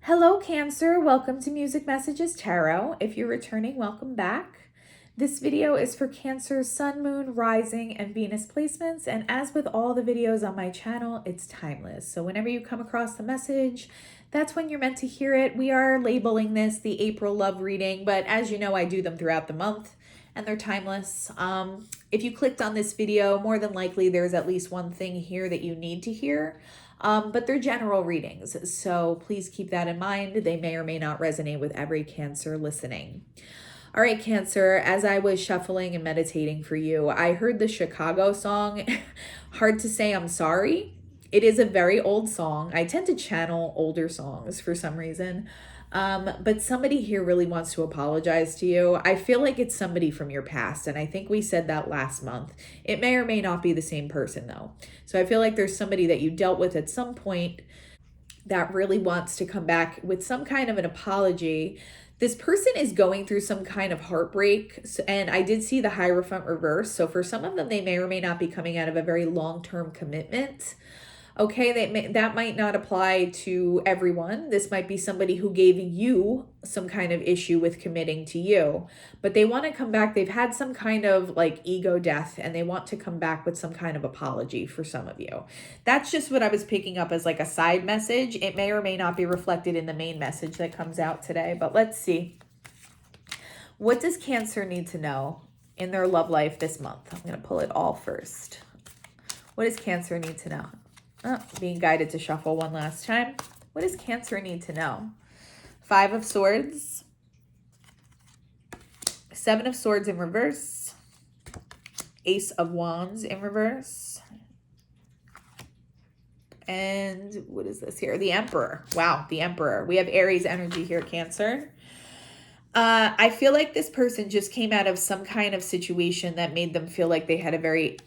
Hello, Cancer. Welcome to Music Messages Tarot. If you're returning, welcome back. This video is for Cancer's Sun, Moon, Rising, and Venus placements. And as with all the videos on my channel, it's timeless. So whenever you come across the message, that's when you're meant to hear it. We are labeling this the April love reading, but as you know, I do them throughout the month and they're timeless. If you clicked on this video, more than likely there's at least one thing here that you need to hear. But they're general readings, so please keep that in mind. They may or may not resonate with every Cancer listening. All right, Cancer, as I was shuffling and meditating for you, I heard the Chicago song, Hard to Say I'm Sorry. It is a very old song. I tend to channel older songs for some reason. But somebody here really wants to apologize to you. I feel like it's somebody from your past, and I think we said that last month. It may or may not be the same person, though. So I feel like there's somebody that you dealt with at some point that really wants to come back with some kind of an apology. This person is going through some kind of heartbreak, and I did see the Hierophant reverse. So for some of them, they may or may not be coming out of a very long-term commitment. Okay, that might not apply to everyone. This might be somebody who gave you some kind of issue with committing to you, but they want to come back. They've had some kind of like ego death and they want to come back with some kind of apology for some of you. That's just what I was picking up as like a side message. It may or may not be reflected in the main message that comes out today, but let's see. What does Cancer need to know in their love life this month? I'm going to pull it all first. What does Cancer need to know? Oh, being guided to shuffle one last time. What does Cancer need to know? Five of Swords. Seven of Swords in reverse. Ace of Wands in reverse. And what is this here? The Emperor. Wow, the Emperor. We have Aries energy here, Cancer. I feel like this person just came out of some kind of situation that made them feel like they had a very...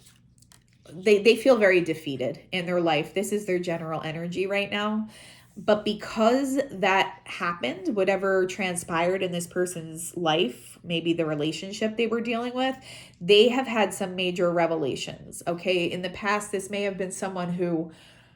They feel very defeated in their life. This is their general energy right now. But because that happened, whatever transpired in this person's life, maybe the relationship they were dealing with, they have had some major revelations. Okay, in the past, this may have been someone who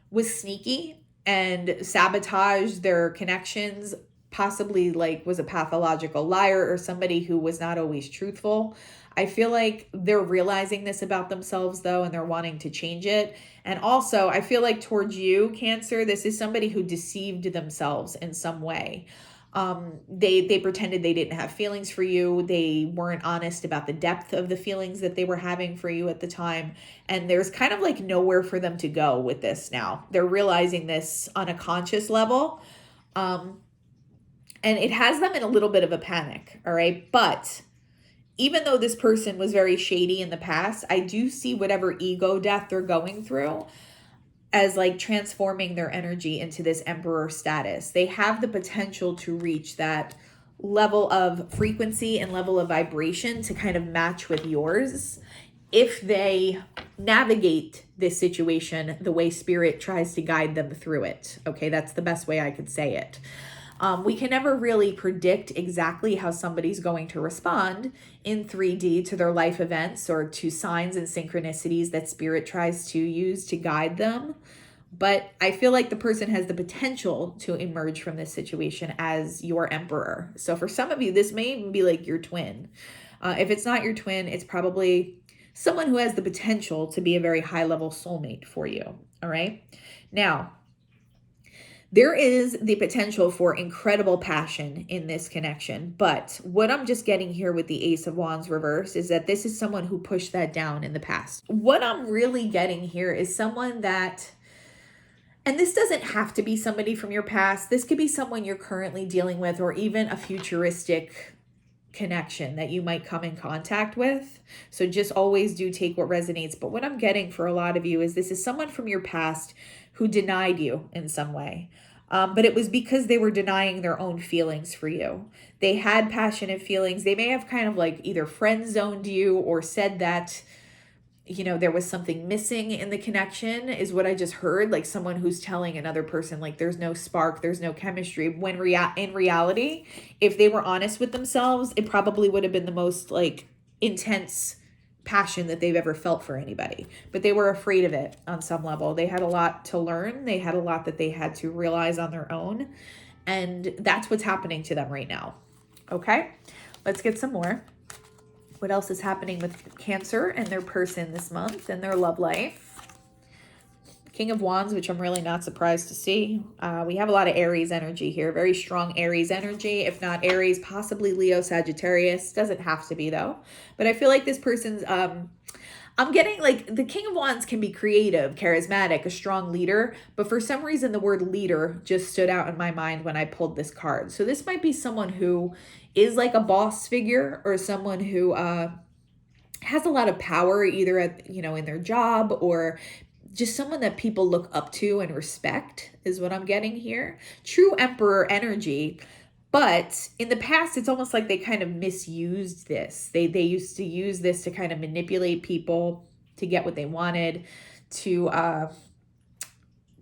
was sneaky and sabotaged their connections, possibly like was a pathological liar or somebody who was not always truthful. I feel like they're realizing this about themselves though, and they're wanting to change it. And also I feel like towards you, Cancer, this is somebody who deceived themselves in some way. They pretended they didn't have feelings for you. They weren't honest about the depth of the feelings that they were having for you at the time. And there's kind of like nowhere for them to go with this now. They're realizing this on a conscious level. And it has them in a little bit of a panic. All right. But even though this person was very shady in the past, I do see whatever ego death they're going through as like transforming their energy into this Emperor status. They have the potential to reach that level of frequency and level of vibration to kind of match with yours if they navigate this situation the way Spirit tries to guide them through it. Okay, that's the best way I could say it. We can never really predict exactly how somebody's going to respond in 3D to their life events or to signs and synchronicities that Spirit tries to use to guide them. But I feel like the person has the potential to emerge from this situation as your Emperor. So for some of you, this may even be like your twin. If it's not your twin, it's probably someone who has the potential to be a very high-level soulmate for you. All right? Now, there is the potential for incredible passion in this connection, but what I'm just getting here with the Ace of Wands reverse is that this is someone who pushed that down in the past. What I'm really getting here is someone that, and this doesn't have to be somebody from your past, this could be someone you're currently dealing with or even a futuristic connection that you might come in contact with. So just always do take what resonates. But what I'm getting for a lot of you is this is someone from your past who denied you in some way. But it was because they were denying their own feelings for you. They had passionate feelings. They may have kind of like either friend zoned you or said that, you know, there was something missing in the connection is what I just heard. Like someone who's telling another person like there's no spark, there's no chemistry. When in reality, if they were honest with themselves, it probably would have been the most like intense passion that they've ever felt for anybody, but they were afraid of it on some level. They had a lot to learn. They had a lot that they had to realize on their own. And that's what's happening to them right now. Okay, let's get some more. What else is happening with Cancer and their person this month and their love life? King of Wands, which I'm really not surprised to see. We have a lot of Aries energy here. Very strong Aries energy. If not Aries, possibly Leo, Sagittarius. Doesn't have to be though. But I feel like this person's... I'm getting like the King of Wands can be creative, charismatic, a strong leader, but for some reason the word leader just stood out in my mind when I pulled this card. So this might be someone who is like a boss figure or someone who has a lot of power either at, in their job or just someone that people look up to and respect is what I'm getting here. True Emperor energy. But in the past, it's almost like they kind of misused this. They used to use this to kind of manipulate people to get what they wanted, to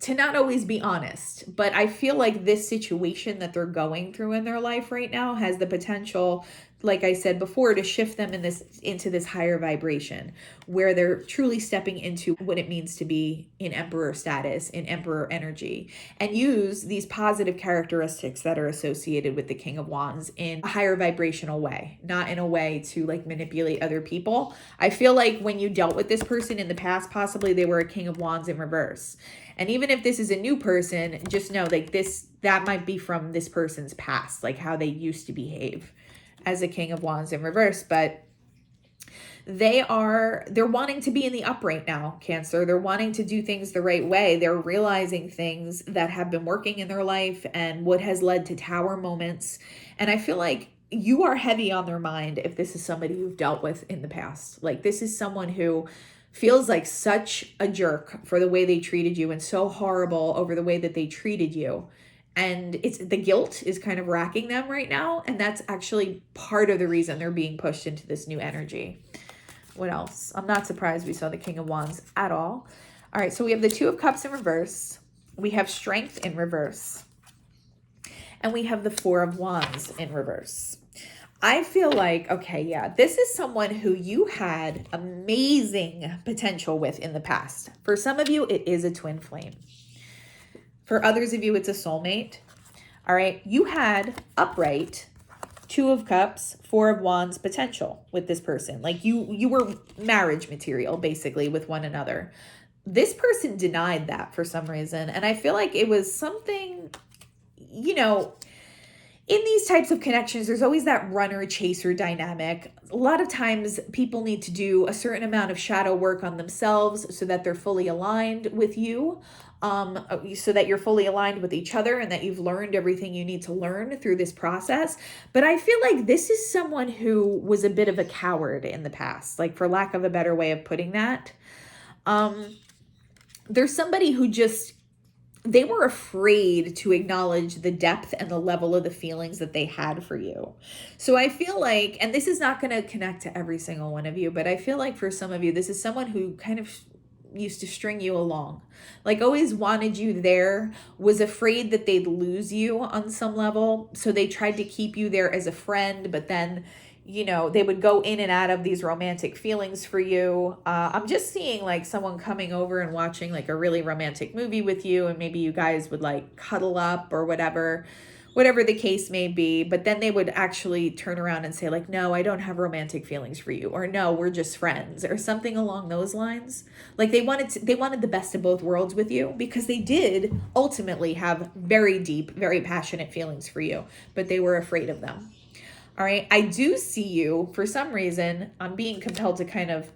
not always be honest. But I feel like this situation that they're going through in their life right now has the potential, like I said before, to shift them into this higher vibration where they're truly stepping into what it means to be in emperor status, in emperor energy, and use these positive characteristics that are associated with the King of Wands in a higher vibrational way, not in a way to like manipulate other people. I feel like when you dealt with this person in the past, possibly they were a King of Wands in reverse. And even if this is a new person, just know like that might be from this person's past, like how they used to behave as a King of Wands in reverse. But they're wanting to be in the upright now, Cancer. They're wanting to do things the right way. They're realizing things that have been working in their life and what has led to tower moments. And I feel like you are heavy on their mind if this is somebody you've dealt with in the past. Like this is someone who feels like such a jerk for the way they treated you and so horrible over the way that they treated you. And it's the guilt is kind of racking them right now. And that's actually part of the reason they're being pushed into this new energy. What else? I'm not surprised we saw the King of Wands at all. All right, so we have the Two of Cups in reverse. We have Strength in reverse. And we have the Four of Wands in reverse. I feel like, okay, yeah, this is someone who you had amazing potential with in the past. For some of you, it is a twin flame. For others of you, it's a soulmate. All right, you had upright Two of Cups, Four of Wands potential with this person. Like you were marriage material basically with one another. This person denied that for some reason. And I feel like it was something, in these types of connections, there's always that runner-chaser dynamic. A lot of times people need to do a certain amount of shadow work on themselves so that they're fully aligned with you, so that you're fully aligned with each other and that you've learned everything you need to learn through this process. But I feel like this is someone who was a bit of a coward in the past, like for lack of a better way of putting that. There's somebody who they were afraid to acknowledge the depth and the level of the feelings that they had for you. So I feel like, and this is not going to connect to every single one of you, but I feel like for some of you, this is someone who kind of used to string you along, like always wanted you there, was afraid that they'd lose you on some level. So they tried to keep you there as a friend, but then they would go in and out of these romantic feelings for you. I'm just seeing like someone coming over and watching like a really romantic movie with you, and maybe you guys would like cuddle up or whatever the case may be. But then they would actually turn around and say like, no, I don't have romantic feelings for you, or no, we're just friends, or something along those lines. Like they wanted the best of both worlds with you, because they did ultimately have very deep, very passionate feelings for you, but they were afraid of them. All right, I do see you, for some reason, I'm being compelled to kind of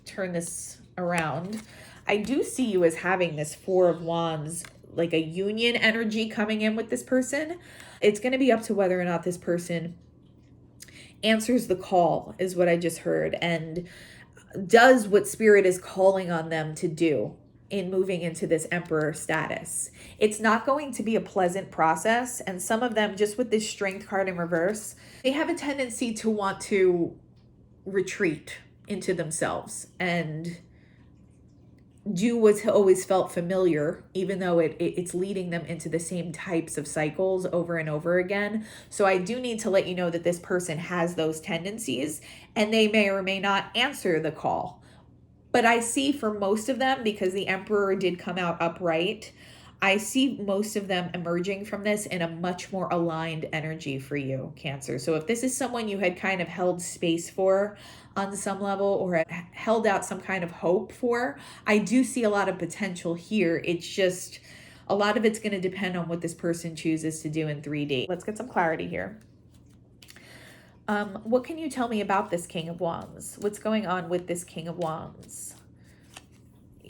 turn this around. I do see you as having this Four of Wands, like a union energy coming in with this person. It's going to be up to whether or not this person answers the call, is what I just heard, and does what Spirit is calling on them to do in moving into this emperor status. It's not going to be a pleasant process. And some of them, just with this Strength card in reverse, they have a tendency to want to retreat into themselves and do what's always felt familiar, even though it's leading them into the same types of cycles over and over again. So I do need to let you know that this person has those tendencies, and they may or may not answer the call. But I see for most of them, because the Emperor did come out upright, I see most of them emerging from this in a much more aligned energy for you, Cancer. So if this is someone you had kind of held space for on some level or had held out some kind of hope for, I do see a lot of potential here. It's just a lot of it's going to depend on what this person chooses to do in 3D. Let's get some clarity here. What can you tell me about this King of Wands? What's going on with this King of Wands?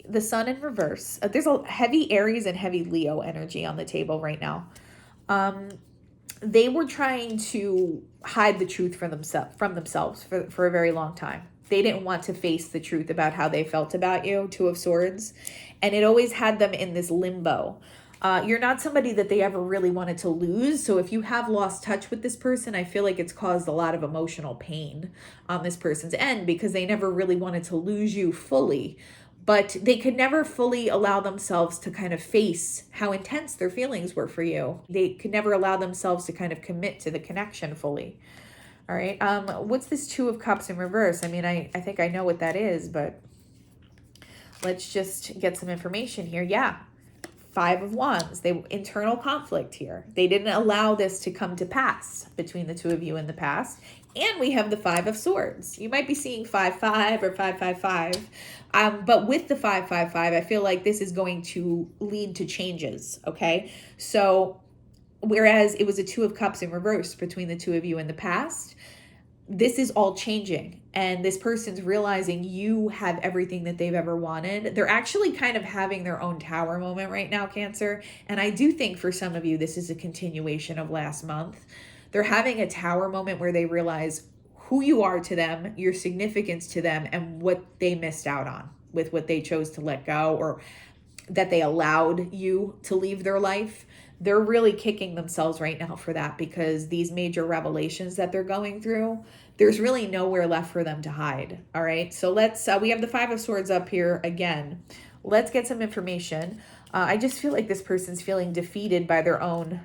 The Sun in reverse. There's a heavy Aries and heavy Leo energy on the table right now. They were trying to hide the truth from themselves for a very long time. They didn't want to face the truth about how they felt about you, Two of Swords. And it always had them in this limbo. You're not somebody that they ever really wanted to lose. So if you have lost touch with this person, I feel like it's caused a lot of emotional pain on this person's end because they never really wanted to lose you fully. But they could never fully allow themselves to kind of face how intense their feelings were for you. They could never allow themselves to kind of commit to the connection fully. All right. What's this Two of Cups in reverse? I mean, I think I know what that is, but let's just get some information here. Yeah. Five of Wands. Internal conflict here. They didn't allow this to come to pass between the two of you in the past. And we have the Five of Swords. You might be seeing 5-5 or 5-5-5. But with the 5-5-5, I feel like this is going to lead to changes, okay? So whereas it was a Two of Cups in reverse between the two of you in the past, this is all changing. And this person's realizing you have everything that they've ever wanted. They're actually kind of having their own tower moment right now, Cancer. And I do think for some of you, this is a continuation of last month. They're having a tower moment where they realize who you are to them, your significance to them, and what they missed out on with what they chose to let go or that they allowed you to leave their life. They're really kicking themselves right now for that because these major revelations that they're going through, there's really nowhere left for them to hide. All right. So let's, we have the Five of Swords up here again. Let's get some information. I just feel like this person's feeling defeated by their own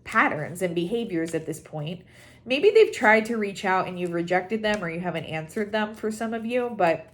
patterns and behaviors at this point. Maybe they've tried to reach out and you've rejected them or you haven't answered them for some of you, but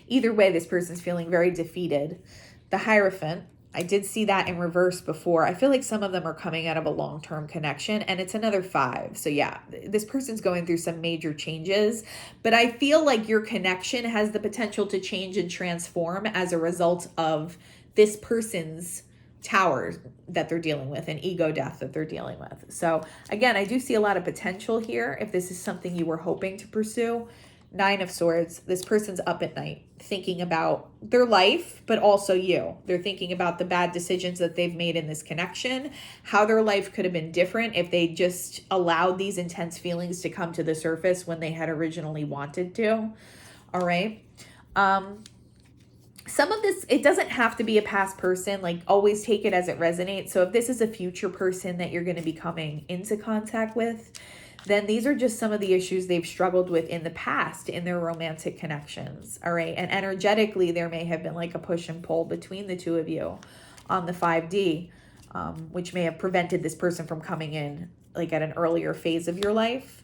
either way, this person's feeling very defeated. The Hierophant, I did see that in reverse before. I feel like some of them are coming out of a long-term connection and it's another 5. So yeah, this person's going through some major changes, but I feel like your connection has the potential to change and transform as a result of this person's tower that they're dealing with and ego death that they're dealing with. So again, I do see a lot of potential here if this is something you were hoping to pursue. 9 of Swords, this person's up at night thinking about their life, but also you. They're thinking about the bad decisions that they've made in this connection, how their life could have been different if they just allowed these intense feelings to come to the surface when they had originally wanted to. All right. Some of this, it doesn't have to be a past person, like always take it as it resonates. So if this is a future person that you're going to be coming into contact with, then these are just some of the issues they've struggled with in the past in their romantic connections. All right. And energetically, there may have been like a push and pull between the two of you on the 5D, which may have prevented this person from coming in like at an earlier phase of your life.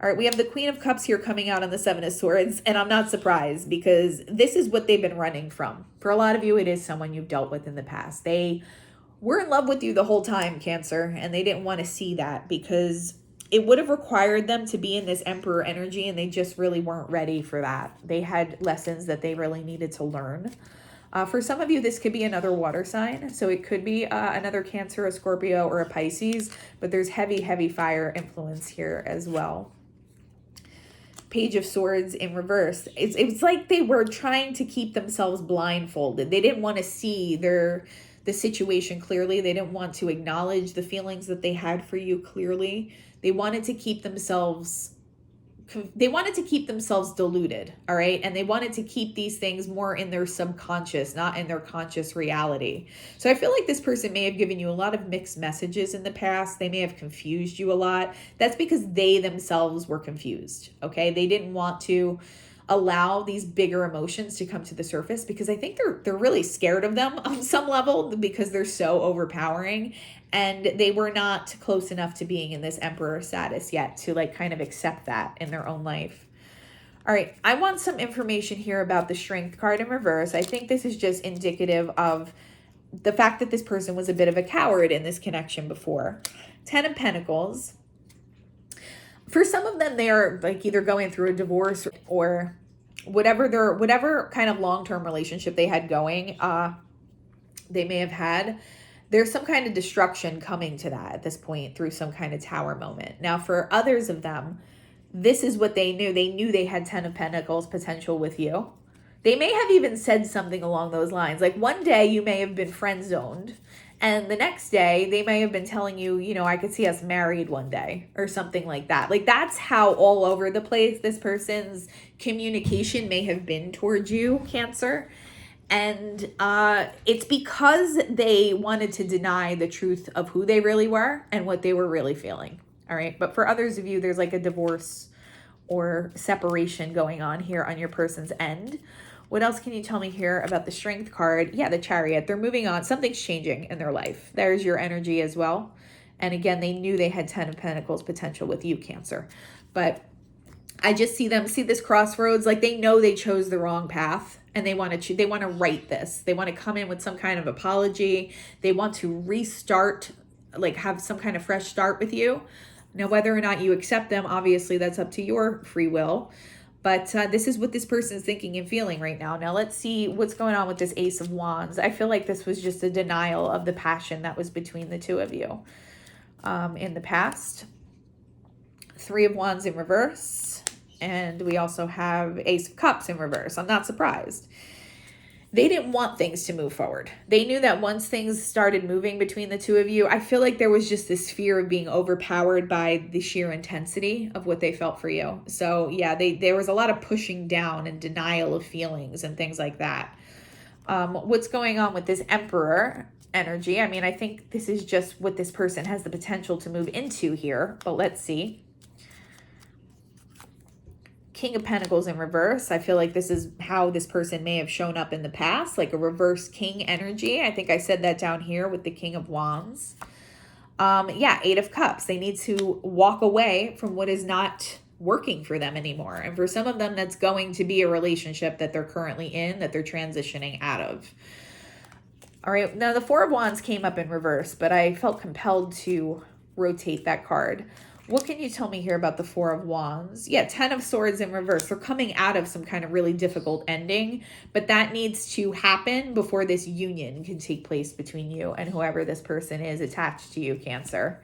All right, we have the Queen of Cups here coming out on the 7 of Swords, and I'm not surprised because this is what they've been running from. For a lot of you, it is someone you've dealt with in the past. They were in love with you the whole time, Cancer, and they didn't want to see that because it would have required them to be in this Emperor energy, and they just really weren't ready for that. They had lessons that they really needed to learn. For some of you, this could be another water sign. So it could be another Cancer, a Scorpio, or a Pisces, but there's heavy, heavy fire influence here as well. Page of Swords in reverse. It's like they were trying to keep themselves blindfolded. They didn't want to see the situation clearly. They didn't want to acknowledge the feelings that they had for you clearly. They wanted to keep themselves deluded, all right? And they wanted to keep these things more in their subconscious, not in their conscious reality. So I feel like this person may have given you a lot of mixed messages in the past. They may have confused you a lot. That's because they themselves were confused, okay? They didn't want to allow these bigger emotions to come to the surface because I think they're really scared of them on some level because they're so overpowering. And they were not close enough to being in this Emperor status yet to like kind of accept that in their own life. All right, I want some information here about the Strength card in reverse. I think this is just indicative of the fact that this person was a bit of a coward in this connection before. 10 of Pentacles. For some of them, they are like either going through a divorce or whatever kind of long-term relationship they had going, they may have had. There's some kind of destruction coming to that at this point through some kind of tower moment. Now, for others of them, this is what they knew. They knew they had 10 of Pentacles potential with you. They may have even said something along those lines. Like one day you may have been friend zoned, and the next day they may have been telling you, you know, I could see us married one day or something like that. Like that's how all over the place this person's communication may have been towards you, Cancer. And it's because they wanted to deny the truth of who they really were and what they were really feeling. All right. But for others of you, there's like a divorce or separation going on here on your person's end. What else can you tell me here about the Strength card? Yeah, the Chariot. They're moving on. Something's changing in their life. There's your energy as well. And again, they knew they had 10 of Pentacles potential with you, Cancer. But I just see this crossroads. Like they know they chose the wrong path and they want to right this. They want to come in with some kind of apology. They want to restart, like have some kind of fresh start with you. Now, whether or not you accept them, obviously that's up to your free will. But this is what this person is thinking and feeling right now. Now, let's see what's going on with this Ace of Wands. I feel like this was just a denial of the passion that was between the two of you in the past. 3 of Wands in reverse. And we also have Ace of Cups in reverse. I'm not surprised. They didn't want things to move forward. They knew that once things started moving between the two of you, I feel like there was just this fear of being overpowered by the sheer intensity of what they felt for you. So yeah, there was a lot of pushing down and denial of feelings and things like that. What's going on with this Emperor energy? I mean, I think this is just what this person has the potential to move into here, but let's see. King of Pentacles in reverse. I feel like this is how this person may have shown up in the past, like a reverse king energy. I think I said that down here with the King of Wands. Yeah, 8 of Cups. They need to walk away from what is not working for them anymore. And for some of them, that's going to be a relationship that they're currently in, that they're transitioning out of. All right, now the 4 of Wands came up in reverse, but I felt compelled to rotate that card. What can you tell me here about the 4 of Wands? Yeah, 10 of Swords in reverse. They're coming out of some kind of really difficult ending, but that needs to happen before this union can take place between you and whoever this person is attached to you, Cancer.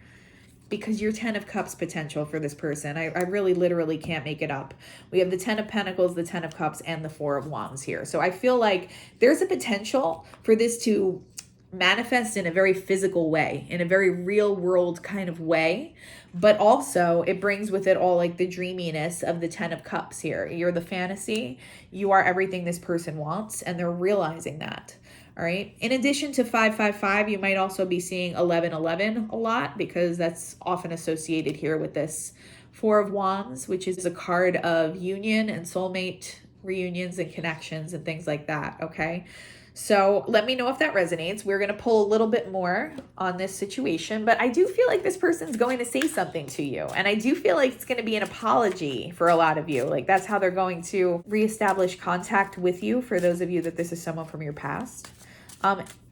Because you're 10 of Cups potential for this person. I really literally can't make it up. We have the 10 of Pentacles, the 10 of Cups, and the 4 of Wands here. So I feel like there's a potential for this to manifest in a very physical way, in a very real world kind of way. But also it brings with it all like the dreaminess of the 10 of Cups here. You're the fantasy. You are everything this person wants, and they're realizing that. All right. In addition to 555, you might also be seeing 1111 a lot because that's often associated here with this 4 of Wands, which is a card of union and soulmate reunions and connections and things like that. Okay. So let me know if that resonates. We're going to pull a little bit more on this situation, but I do feel like this person's going to say something to you. And I do feel like it's going to be an apology for a lot of you. Like that's how they're going to reestablish contact with you for those of you that this is someone from your past.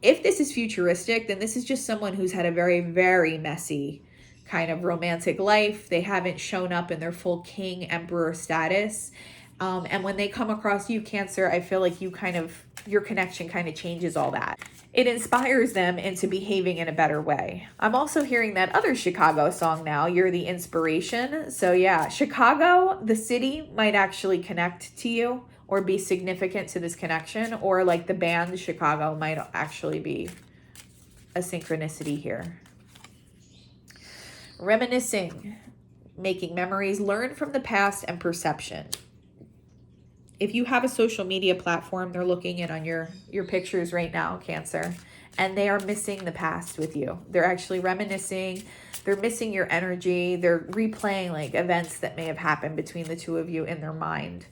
If this is futuristic, then this is just someone who's had a very, very messy kind of romantic life. They haven't shown up in their full king emperor status. And when they come across you, Cancer, I feel like your connection kind of changes all that. It inspires them into behaving in a better way. I'm also hearing that other Chicago song now, You're the Inspiration. So yeah, Chicago, the city, might actually connect to you or be significant to this connection, or like the band Chicago might actually be a synchronicity here. Reminiscing, making memories, learn from the past, and perception. If you have a social media platform, they're looking in on your pictures right now, Cancer, and they are missing the past with you. They're actually reminiscing. They're missing your energy. They're replaying like events that may have happened between the two of you in their mind.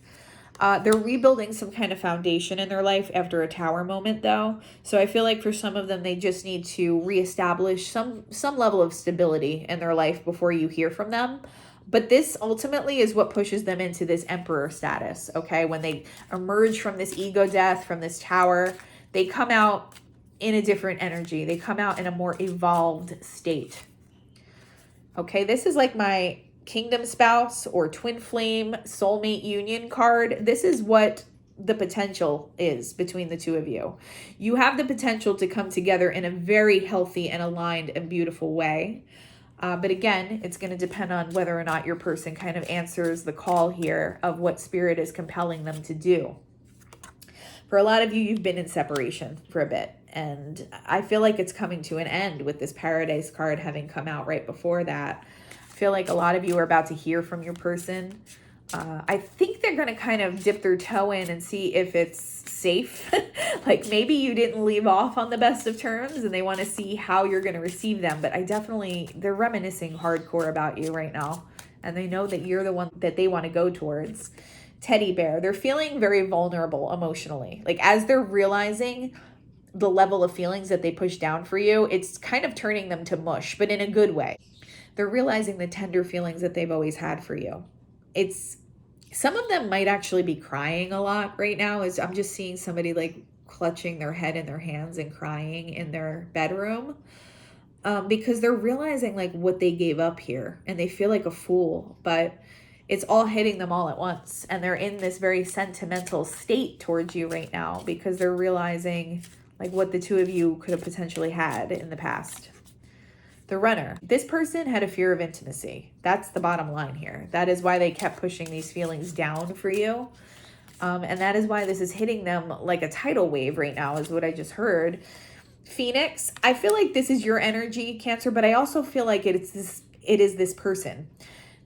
They're rebuilding some kind of foundation in their life after a tower moment, though. So I feel like for some of them, they just need to reestablish some level of stability in their life before you hear from them. But this ultimately is what pushes them into this emperor status, okay? When they emerge from this ego death, from this tower, they come out in a different energy. They come out in a more evolved state. Okay, this is like my kingdom spouse or twin flame soulmate union card. This is what the potential is between the two of you. You have the potential to come together in a very healthy and aligned and beautiful way. But again, it's going to depend on whether or not your person kind of answers the call here of what spirit is compelling them to do. For a lot of you, you've been in separation for a bit, and I feel like it's coming to an end with this Paradise card having come out right before that. I feel like a lot of you are about to hear from your person. I think they're going to kind of dip their toe in and see if it's safe. Like maybe you didn't leave off on the best of terms and they want to see how you're going to receive them. But they're reminiscing hardcore about you right now. And they know that you're the one that they want to go towards. Teddy bear, they're feeling very vulnerable emotionally. Like as they're realizing the level of feelings that they push down for you, it's kind of turning them to mush, but in a good way. They're realizing the tender feelings that they've always had for you. Some of them might actually be crying a lot right now. As I'm just seeing somebody like clutching their head in their hands and crying in their bedroom because they're realizing like what they gave up here and they feel like a fool, but it's all hitting them all at once. And they're in this very sentimental state towards you right now because they're realizing like what the two of you could have potentially had in the past. The runner. This person had a fear of intimacy. That's the bottom line here. That is why they kept pushing these feelings down for you. And that is why this is hitting them like a tidal wave right now, is what I just heard. Phoenix, I feel like this is your energy, Cancer, but I also feel like it is this person.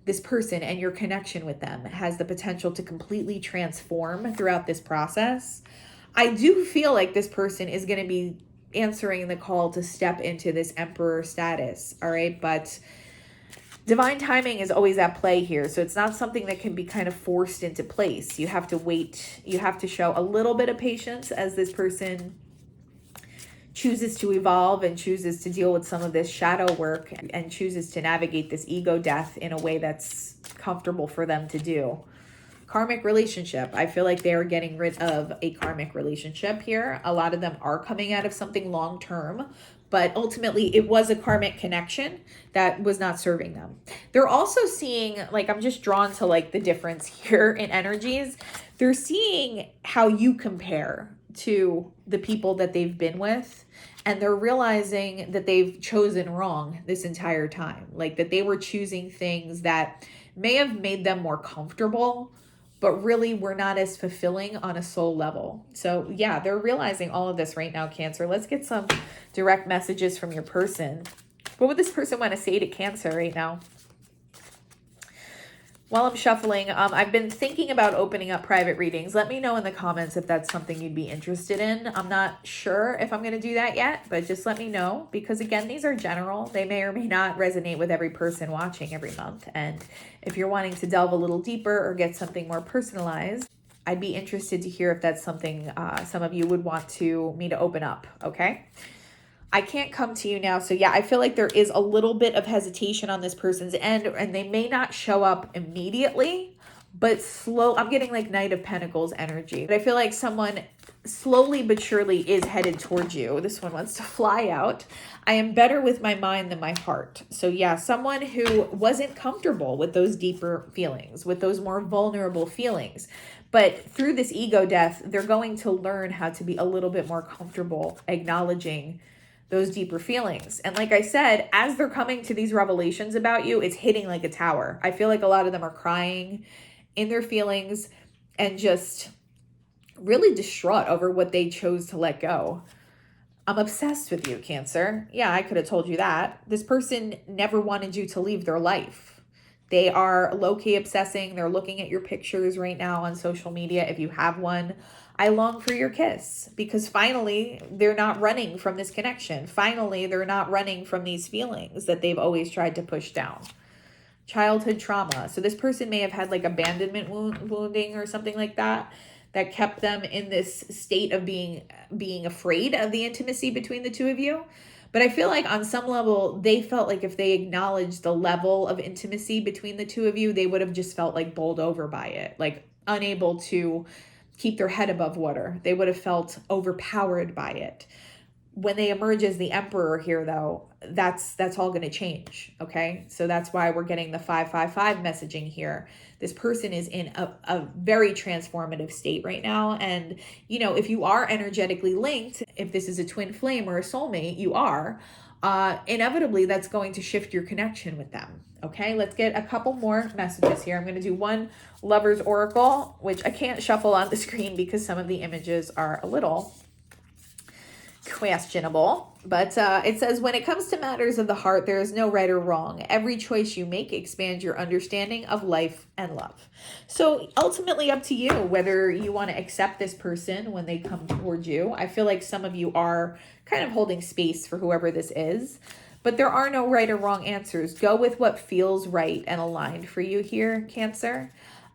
This person and your connection with them has the potential to completely transform throughout this process. I do feel like this person is going to be answering the call to step into this emperor status. All right. But divine timing is always at play here. So it's not something that can be kind of forced into place. You have to wait. You have to show a little bit of patience as this person chooses to evolve and chooses to deal with some of this shadow work and chooses to navigate this ego death in a way that's comfortable for them to do. Karmic relationship. I feel like they are getting rid of a karmic relationship here. A lot of them are coming out of something long-term, but ultimately it was a karmic connection that was not serving them. They're also seeing, like, I'm just drawn to like the difference here in energies. They're seeing how you compare to the people that they've been with, and they're realizing that they've chosen wrong this entire time. Like that they were choosing things that may have made them more comfortable, but really were not as fulfilling on a soul level. So yeah, they're realizing all of this right now, Cancer. Let's get some direct messages from your person. What would this person want to say to Cancer right now? While I'm shuffling, I've been thinking about opening up private readings. Let me know in the comments if that's something you'd be interested in. I'm not sure if I'm going to do that yet, but just let me know, because again, these are general. They may or may not resonate with every person watching every month. And if you're wanting to delve a little deeper or get something more personalized, I'd be interested to hear if that's something some of you would want me to open up. Okay. I can't come to you now. So yeah, I feel like there is a little bit of hesitation on this person's end, and they may not show up immediately, but I'm getting like Knight of Pentacles energy. But I feel like someone slowly but surely is headed towards you. This one wants to fly out. I am better with my mind than my heart. So yeah, someone who wasn't comfortable with those deeper feelings, with those more vulnerable feelings. But through this ego death, they're going to learn how to be a little bit more comfortable acknowledging those deeper feelings. And like I said, as they're coming to these revelations about you, it's hitting like a tower. I feel like a lot of them are crying in their feelings and just really distraught over what they chose to let go. I'm obsessed with you, Cancer. Yeah, I could have told you that. This person never wanted you to leave their life. They are low-key obsessing. They're looking at your pictures right now on social media if you have one. I long for your kiss, because finally they're not running from this connection. Finally, they're not running from these feelings that they've always tried to push down. Childhood trauma. So this person may have had like abandonment wounding or something like that kept them in this state of being afraid of the intimacy between the two of you. But I feel like on some level, they felt like if they acknowledged the level of intimacy between the two of you, they would have just felt like bowled over by it, like unable to keep their head above water. They would have felt overpowered by it. when they emerge as the Emperor here, though, that's all going to change. Okay, so that's why we're getting the 555 messaging here. This person is in a very transformative state right now, and if you are energetically linked, if this is a twin flame or a soulmate, you are. Inevitably, that's going to shift your connection with them. Okay, let's get a couple more messages here. I'm going to do one Lover's Oracle, which I can't shuffle on the screen because some of the images are a little questionable, but it says, when it comes to matters of the heart, there is no right or wrong. Every choice you make expands your understanding of life and love. So ultimately up to you whether you want to accept this person when they come towards you. I feel like some of you are kind of holding space for whoever this is, but there are no right or wrong answers. Go with what feels right and aligned for you here, Cancer.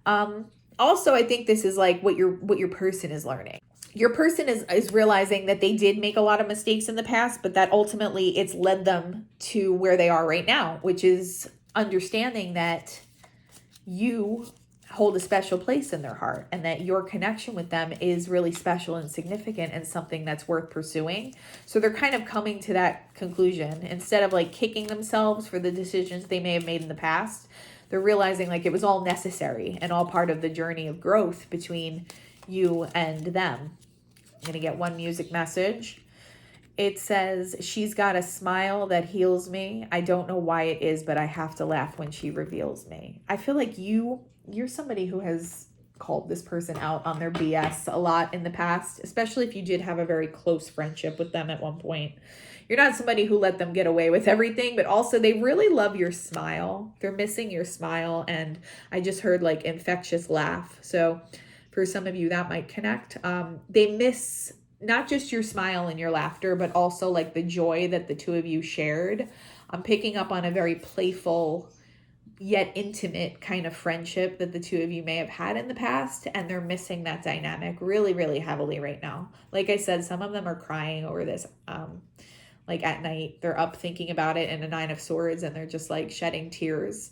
Also, I think this is like what your person is learning. Your person is realizing that they did make a lot of mistakes in the past, but that ultimately it's led them to where they are right now, which is understanding that you hold a special place in their heart and that your connection with them is really special and significant and something that's worth pursuing. So they're kind of coming to that conclusion instead of like kicking themselves for the decisions they may have made in the past. They're realizing like it was all necessary and all part of the journey of growth between you and them. I'm going to get one music message. It says, she's got a smile that heals me. I don't know why it is, but I have to laugh when she reveals me. I feel like you're somebody who has called this person out on their BS a lot in the past, especially if you did have a very close friendship with them at one point. You're not somebody who let them get away with everything, but also they really love your smile. They're missing your smile, and I just heard like infectious laugh. So for some of you, that might connect. They miss not just your smile and your laughter, but also like the joy that the two of you shared. I'm picking up on a very playful yet intimate kind of friendship that the two of you may have had in the past, and they're missing that dynamic really, really heavily right now. Like I said, some of them are crying over this. Like at night, they're up thinking about it in a 9 of Swords, and they're just like shedding tears.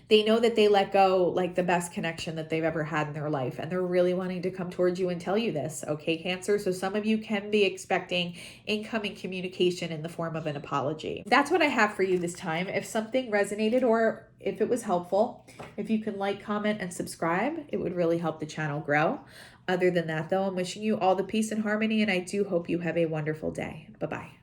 They know that they let go like the best connection that they've ever had in their life, and they're really wanting to come towards you and tell you this, okay, Cancer? So some of you can be expecting incoming communication in the form of an apology. That's what I have for you this time. If something resonated or if it was helpful, if you can like, comment, and subscribe, it would really help the channel grow. Other than that, though, I'm wishing you all the peace and harmony, and I do hope you have a wonderful day. Bye-bye.